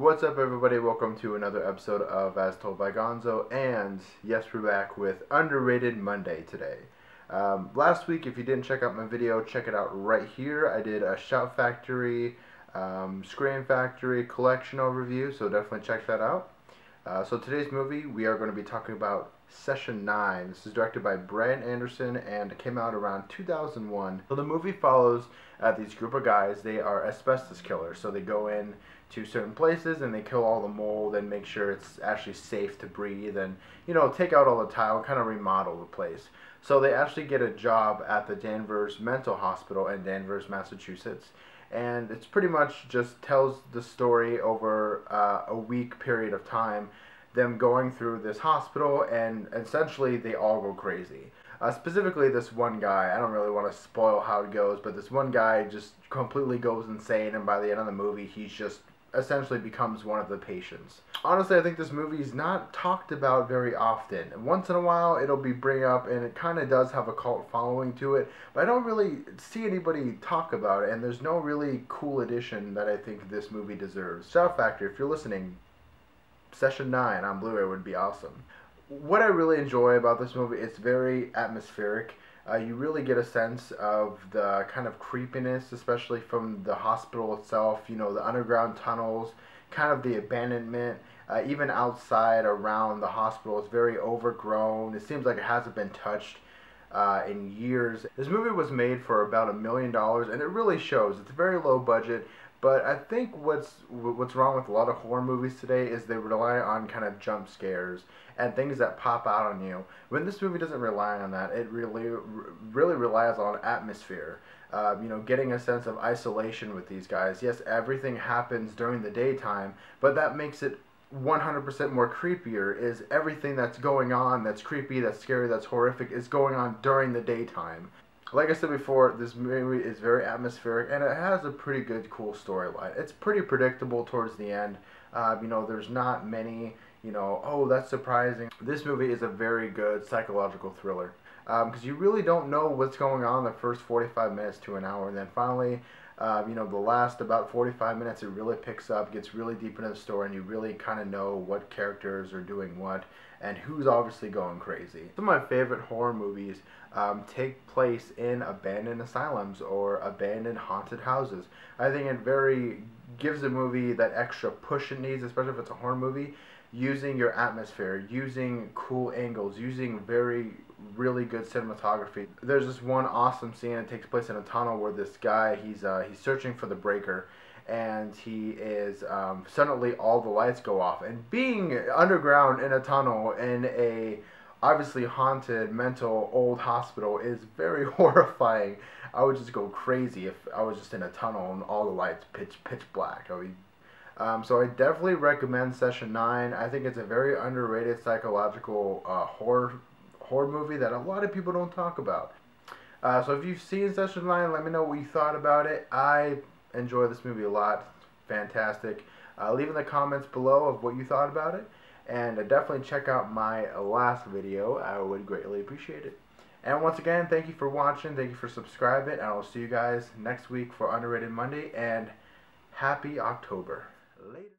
What's up, everybody? Welcome to another episode of As Told by Gonzo, and yes, we're back with Underrated Monday today. Last week, if you didn't check out my video, check it out right here. I did a Shout Factory, Scream Factory collection overview, so definitely check that out. So today's movie, we are going to be talking about Session 9. This is directed by Brandon Anderson and came out around 2001. So the movie follows these group of guys. They are asbestos killers, so they go in to certain places and they kill all the mold and make sure it's actually safe to breathe and, you know, take out all the tile and kind of remodel the place. So they actually get a job at the Danvers Mental Hospital in Danvers, Massachusetts. And it's pretty much just tells the story over a week period of time, them going through this hospital, and essentially they all go crazy. Specifically this one guy, I don't really want to spoil how it goes, but this one guy just completely goes insane, and by the end of the movie he's just essentially becomes one of the patients. Honestly, I think this movie is not talked about very often. Once in a while it'll be bring up, and it kind of does have a cult following to it, but I don't really see anybody talk about it, and there's no really cool edition that I think this movie deserves. Shout Factory, if you're listening, Session 9 on Blu-ray would be awesome. What I really enjoy about this movie, it's very atmospheric. You really get a sense of the kind of creepiness, especially from the hospital itself, you know, the underground tunnels, kind of the abandonment, even outside around the hospital. It's very overgrown. It seems like it hasn't been touched in years. This movie was made for about $1 million, and it really shows. It's very low budget. But I think what's wrong with a lot of horror movies today is they rely on kind of jump scares and things that pop out on you. When this movie doesn't rely on that, it really relies on atmosphere. You know, getting a sense of isolation with these guys. Yes, everything happens during the daytime, but that makes it 100% more creepier. Is everything that's going on, that's creepy, that's scary, that's horrific, is going on during the daytime. Like I said before, this movie is very atmospheric, and it has a pretty good, cool storyline. It's pretty predictable towards the end. You know, there's not many, you know, oh, that's surprising. This movie is a very good psychological thriller, because you really don't know what's going on the first 45 minutes to an hour, and then finally, you know, the last about 45 minutes, it really picks up, gets really deep into the story, and you really kind of know what characters are doing what, and who's obviously going crazy. Some of my favorite horror movies take place in abandoned asylums or abandoned haunted houses. I think it gives a movie that extra push it needs, especially if it's a horror movie, using your atmosphere, using cool angles, using really good cinematography. There's this one awesome scene that takes place in a tunnel where this guy, he's searching for the breaker, and he is suddenly all the lights go off, and being underground in a tunnel in a obviously haunted mental old hospital is very horrifying. I would just go crazy if I was just in a tunnel and all the lights pitch black. So I definitely recommend Session 9. I think it's a very underrated psychological horror movie that a lot of people don't talk about. So if you've seen Session 9, let me know what you thought about it. I enjoy this movie a lot. It's fantastic. Leave in the comments below of what you thought about it. And definitely check out my last video. I would greatly appreciate it. And once again, thank you for watching. Thank you for subscribing. And I'll see you guys next week for Underrated Monday. And happy October. Later.